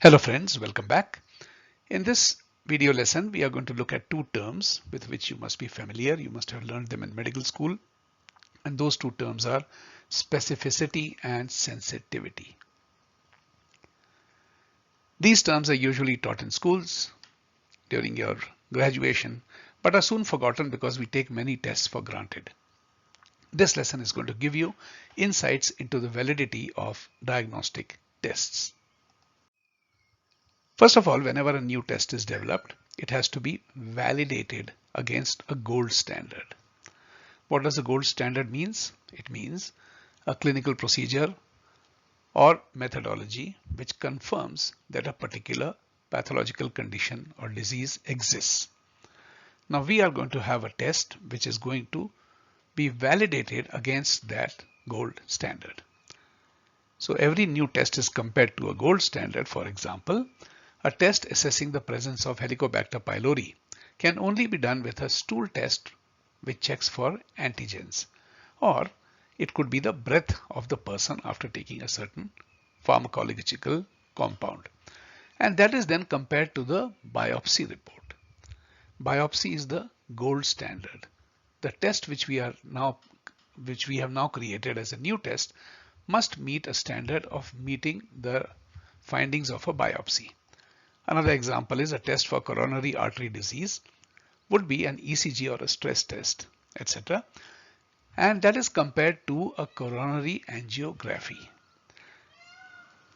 Hello friends, welcome back. In this video lesson, we are going to look at two terms with which you must be familiar. You must have learned them in medical school. And those two terms are specificity and sensitivity. These terms are usually taught in schools during your graduation, but are soon forgotten because we take many tests for granted. This lesson is going to give you insights into the validity of diagnostic tests. First of all, whenever a new test is developed, it has to be validated against a gold standard. What does a gold standard means? It means a clinical procedure or methodology which confirms that a particular pathological condition or disease exists. Now we are going to have a test which is going to be validated against that gold standard. So every new test is compared to a gold standard. For example, a test assessing the presence of Helicobacter pylori can only be done with a stool test which checks for antigens, or it could be the breath of the person after taking a certain pharmacological compound. And that is then compared to the biopsy report. Biopsy is the gold standard. The test which we have now created as a new test must meet a standard of meeting the findings of a biopsy. Another example is a test for coronary artery disease would be an ECG or a stress test, etc. And that is compared to a coronary angiography.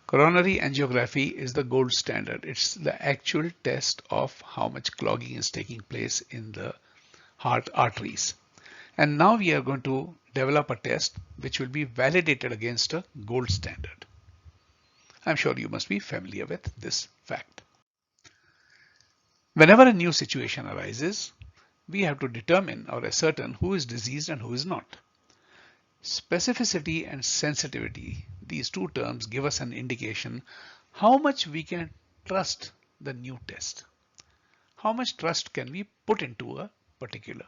Coronary angiography is the gold standard. It's the actual test of how much clogging is taking place in the heart arteries. And now we are going to develop a test which will be validated against a gold standard. I'm sure you must be familiar with this fact. Whenever a new situation arises, we have to determine or ascertain who is diseased and who is not. Specificity and sensitivity, these two terms give us an indication how much we can trust the new test. How much trust can we put into a particular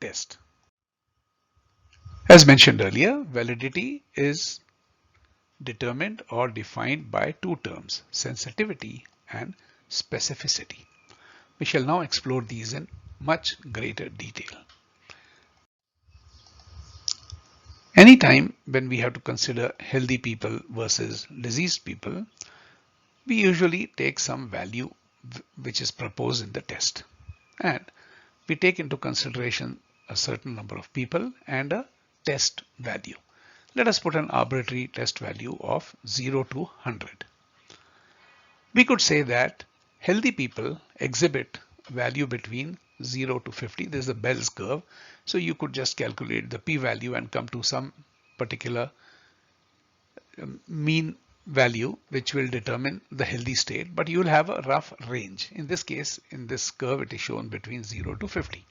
test? As mentioned earlier, validity is determined or defined by two terms, sensitivity and specificity. We shall now explore these in much greater detail. Anytime when we have to consider healthy people versus diseased people, we usually take some value which is proposed in the test. And we take into consideration a certain number of people and a test value. Let us put an arbitrary test value of 0 to 100. We could say that healthy people exhibit value between 0 to 50. This is a Bell's curve. So you could just calculate the p-value and come to some particular mean value which will determine the healthy state, but you will have a rough range. In this case, in this curve, it is shown between 0 to 50.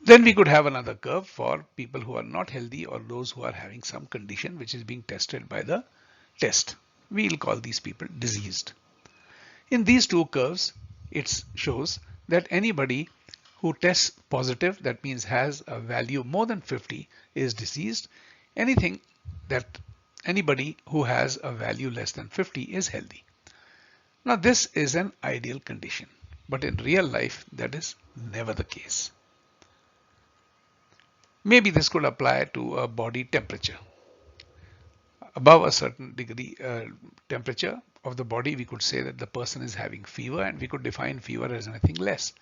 Then we could have another curve for people who are not healthy or those who are having some condition which is being tested by the test. We'll call these people diseased. In these two curves, it shows that anybody who tests positive, that means has a value more than 50, is diseased. Anybody who has a value less than 50 is healthy. Now this is an ideal condition, but in real life that is never the case. Maybe this could apply to a body temperature. Above a certain degree temperature of the body, we could say that the person is having fever, and we could define fever as anything less.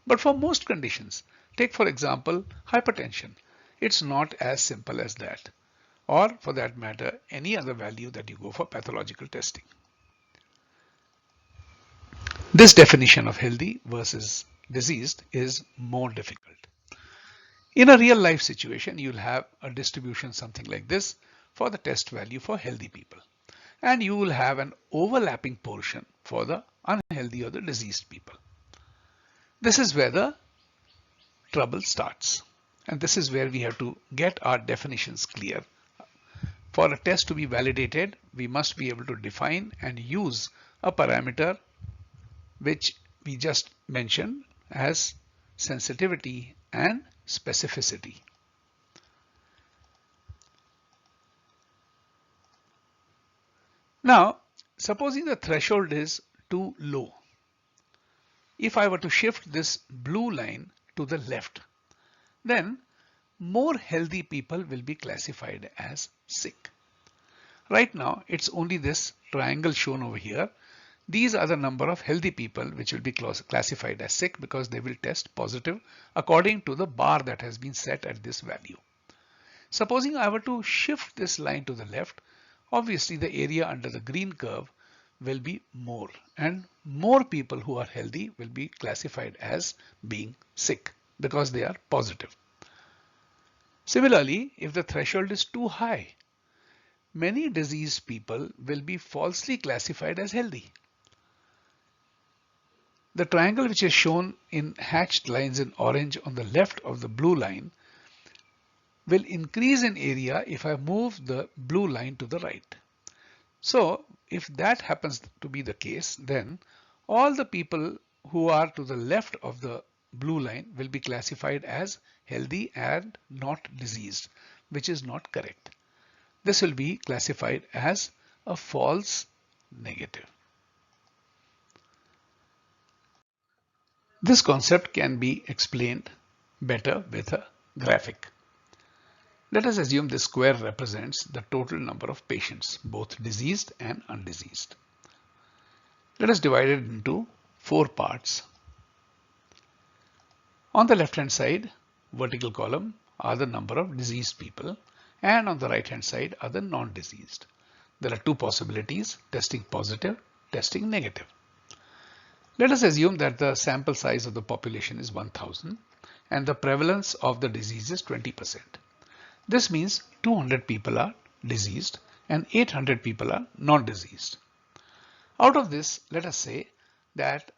But for most conditions, take for example hypertension, it's not as simple as that, or for that matter any other value that you go for pathological testing. This definition of healthy versus diseased is more difficult. In a real life situation, you'll have a distribution something like this for the test value for healthy people, and you will have an overlapping portion for the unhealthy or the diseased people. This is where the trouble starts, and this is where we have to get our definitions clear. For a test to be validated, we must be able to define and use a parameter which we just mentioned as sensitivity and specificity. Now, supposing the threshold is too low. If I were to shift this blue line to the left, then more healthy people will be classified as sick. Right now, it's only this triangle shown over here. These are the number of healthy people which will be classified as sick because they will test positive according to the bar that has been set at this value. Supposing I were to shift this line to the left, obviously the area under the green curve will be more, and more people who are healthy will be classified as being sick because they are positive. Similarly, if the threshold is too high, many diseased people will be falsely classified as healthy. The triangle which is shown in hatched lines in orange on the left of the blue line will increase in area if I move the blue line to the right. So if that happens to be the case, then all the people who are to the left of the blue line will be classified as healthy and not diseased, which is not correct. This will be classified as a false negative. This concept can be explained better with a graphic. Let us assume this square represents the total number of patients, both diseased and undiseased. Let us divide it into 4 parts. On the left hand side, vertical column are the number of diseased people, and on the right hand side are the non-diseased. There are 2 possibilities: testing positive, testing negative. Let us assume that the sample size of the population is 1000 and the prevalence of the disease is 20%. This means 200 people are diseased and 800 people are non-diseased. Out of this, let us say that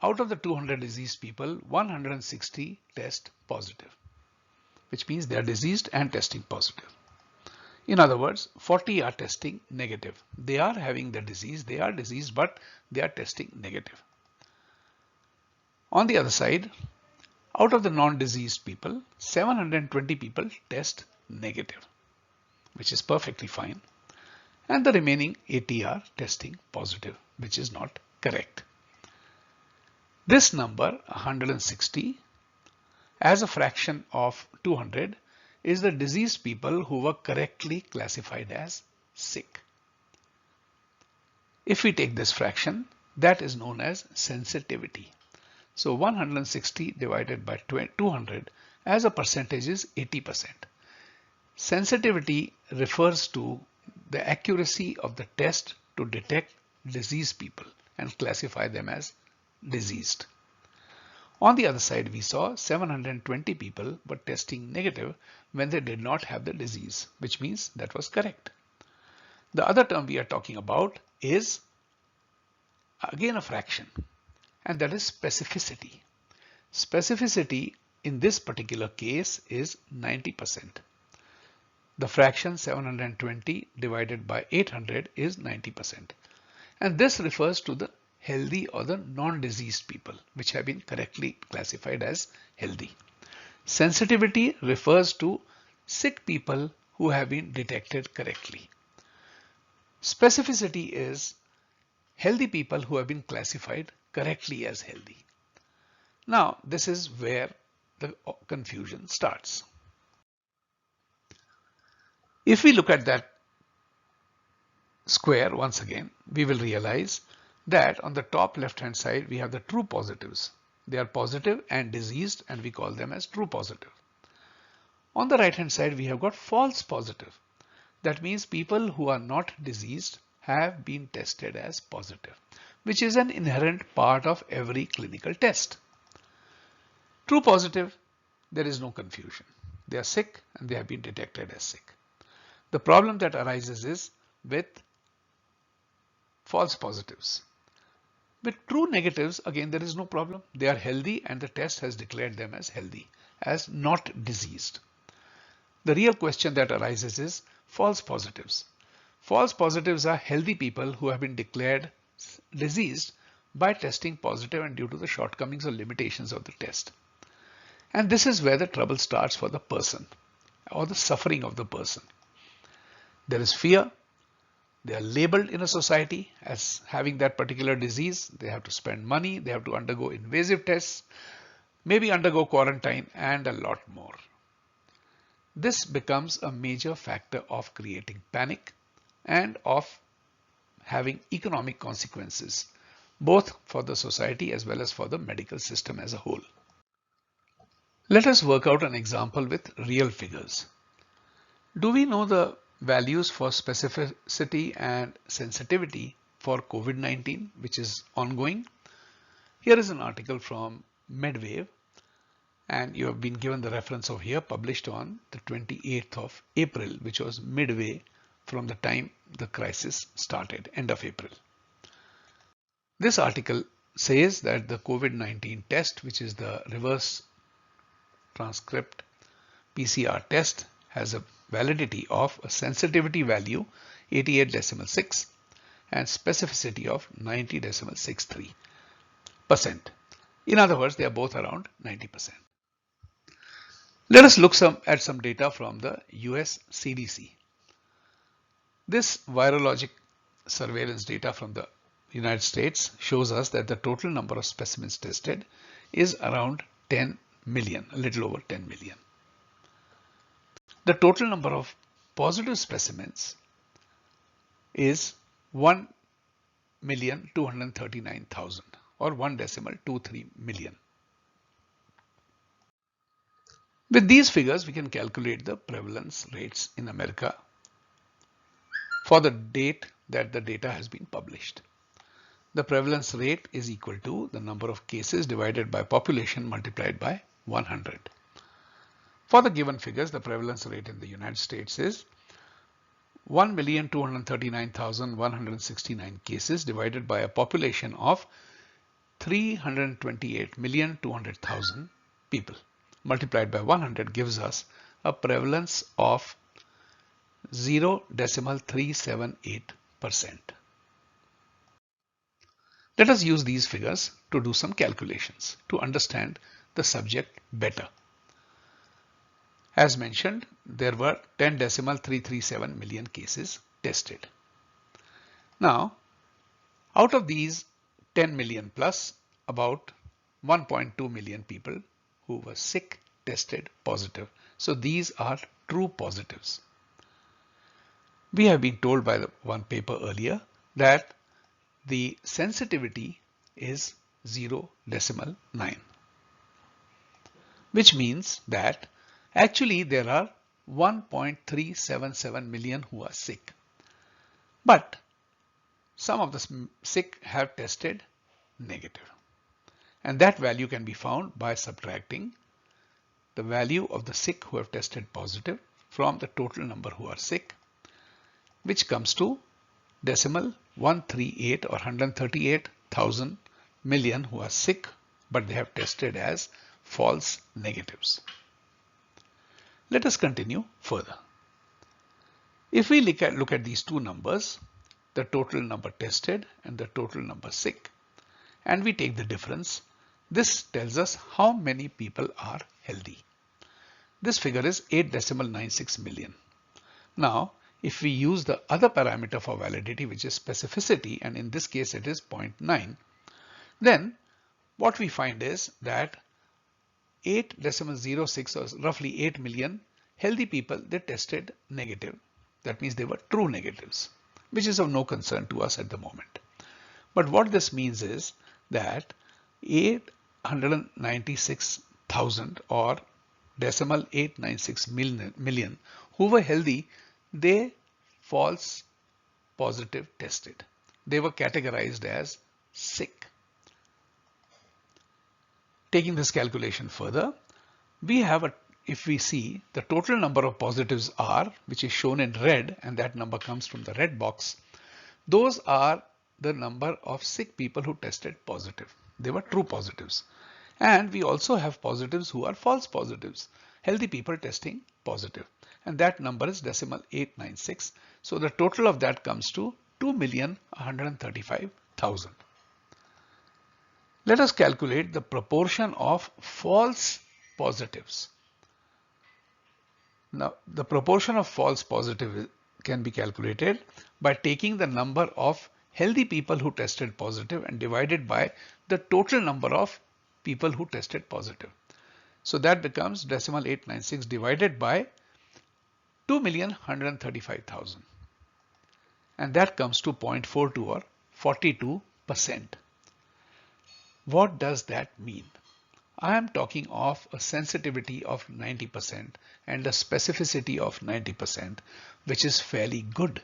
out of the 200 diseased people, 160 test positive, which means they are diseased and testing positive. In other words, 40 are testing negative. They are having the disease, they are diseased, but they are testing negative. On the other side, out of the non-diseased people, 720 people test negative, which is perfectly fine. And the remaining 80 are testing positive, which is not correct. This number, 160, as a fraction of 200, is the diseased people who were correctly classified as sick. If we take this fraction, that is known as sensitivity. So 160 divided by 200 as a percentage is 80%. Sensitivity refers to the accuracy of the test to detect diseased people and classify them as diseased. On the other side, we saw 720 people were testing negative when they did not have the disease, which means that was correct. The other term we are talking about is again a fraction, and that is specificity. Specificity in this particular case is 90%. The fraction 720 divided by 800 is 90%. And this refers to the healthy or the non-diseased people, which have been correctly classified as healthy. Sensitivity refers to sick people who have been detected correctly. Specificity is healthy people who have been classified correctly as healthy. Now, this is where the confusion starts. If we look at that square once again, we will realize that on the top left hand side we have the true positives. They are positive and diseased, and we call them as true positive. On the right hand side we have got false positive. That means people who are not diseased have been tested as positive, which is an inherent part of every clinical test. True positive, there is no confusion. They are sick and they have been detected as sick. The problem that arises is with false positives. With true negatives, again, there is no problem. They are healthy and the test has declared them as healthy, as not diseased. The real question that arises is false positives. False positives are healthy people who have been declared diseased by testing positive and due to the shortcomings or limitations of the test. And this is where the trouble starts for the person or the suffering of the person. There is fear, They are labeled in a society as having that particular disease. They have to spend money. They have to undergo invasive tests, maybe undergo quarantine, and a lot more. This becomes a major factor of creating panic and of having economic consequences, both for the society as well as for the medical system as a whole. Let us work out an example with real figures. Do we know the values for specificity and sensitivity for COVID-19, which is ongoing? Here is an article from Medwave, and you have been given the reference of here, published on the 28th of April, which was midway from the time the crisis started, end of April. This article says that the COVID-19 test, which is the reverse transcript PCR test, has a validity of a sensitivity value 88.6 and specificity of 90.63%. In other words, they are both around 90%. Let us look at some data from the US CDC. This virologic surveillance data from the United States shows us that the total number of specimens tested is around 10 million, a little over 10 million. The total number of positive specimens is 1,239,000 or 1.23 million. With these figures, we can calculate the prevalence rates in America for the date that the data has been published. The prevalence rate is equal to the number of cases divided by population multiplied by 100. For the given figures, the prevalence rate in the United States is 1,239,169 cases divided by a population of 328,200,000 people. Multiplied by 100 gives us a prevalence of 0.378%. Let us use these figures to do some calculations to understand the subject better. As mentioned, there were 10.337 million cases tested. Now, out of these 10 million plus, about 1.2 million people who were sick tested positive. So these are true positives. We have been told by the one paper earlier that the sensitivity is 0.9, which means that actually there are 1.377 million who are sick. But some of the sick have tested negative. And that value can be found by subtracting the value of the sick who have tested positive from the total number who are sick, which comes to 0.138 or 138,000 million who are sick, but they have tested as false negatives. Let us continue further. If we look at these two numbers, the total number tested and the total number sick, and we take the difference, this tells us how many people are healthy. This figure is 8.96 million. Now, if we use the other parameter for validity, which is specificity, and in this case it is 0.9, then what we find is that 8.06 or roughly 8 million healthy people, they tested negative. That means they were true negatives, which is of no concern to us at the moment. But what this means is that 896,000 or 0.896 million who were healthy, they false positive tested. They were categorized as sick. Taking this calculation further, we have if we see the total number of positives are, which is shown in red, and that number comes from the red box, those are the number of sick people who tested positive. They were true positives. And we also have positives who are false positives, healthy people testing positive. And that number is 0.896. So the total of that comes to 2,135,000. Let us calculate the proportion of false positives. Now, the proportion of false positives can be calculated by taking the number of healthy people who tested positive and divided by the total number of people who tested positive. So that becomes decimal 896 divided by 2,135,000, and that comes to 0.42 or 42%. What does that mean? I am talking of a sensitivity of 90% and a specificity of 90%, which is fairly good.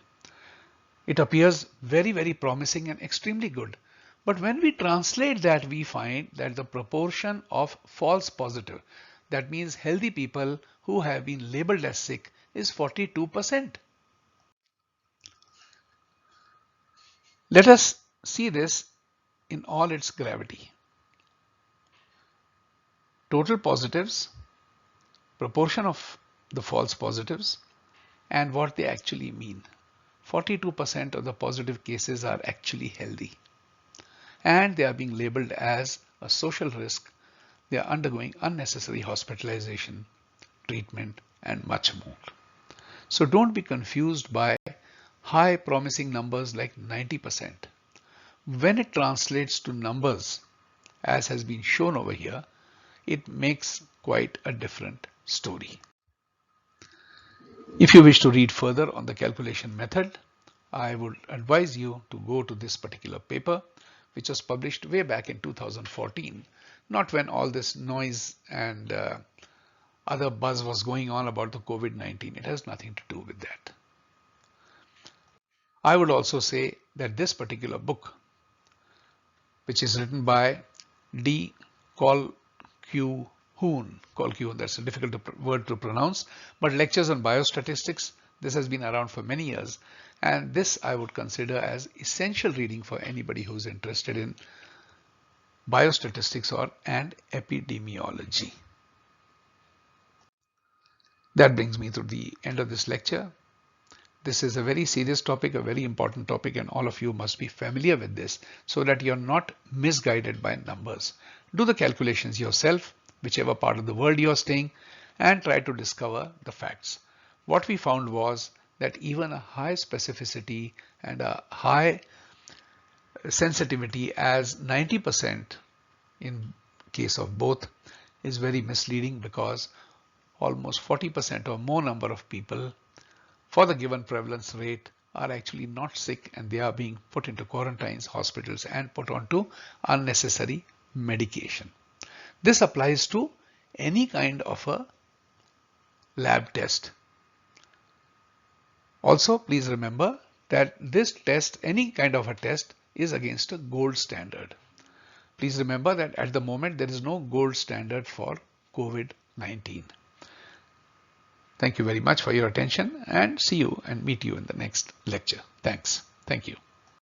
It appears very, very promising and extremely good. But when we translate that, we find that the proportion of false positive, that means healthy people who have been labeled as sick, is 42%. Let us see this in all its gravity. Total positives, proportion of the false positives, and what they actually mean. 42% of the positive cases are actually healthy, and they are being labeled as a social risk. They are undergoing unnecessary hospitalization, treatment, and much more. So don't be confused by high promising numbers like 90%. When it translates to numbers, as has been shown over here, it makes quite a different story. If you wish to read further on the calculation method, I would advise you to go to this particular paper, which was published way back in 2014, not when all this noise and other buzz was going on about the COVID-19. It has nothing to do with that. I would also say that this particular book, which is written by D. Colquhoun, that's a difficult word to pronounce, but lectures on biostatistics, this has been around for many years, and this I would consider as essential reading for anybody who's interested in biostatistics and epidemiology. That brings me to the end of this lecture. This is a very serious topic, a very important topic, and all of you must be familiar with this so that you're not misguided by numbers. Do the calculations yourself, whichever part of the world you're staying, and try to discover the facts. What we found was that even a high specificity and a high sensitivity as 90% in case of both is very misleading, because almost 40% or more number of people for the given prevalence rate are actually not sick, and they are being put into quarantines, hospitals, and put onto unnecessary medication. This applies to any kind of a lab test. Also, please remember that this test, any kind of a test, is against a gold standard. Please remember that at the moment there is no gold standard for COVID-19. Thank you very much for your attention, and see you and meet you in the next lecture. Thanks. Thank you.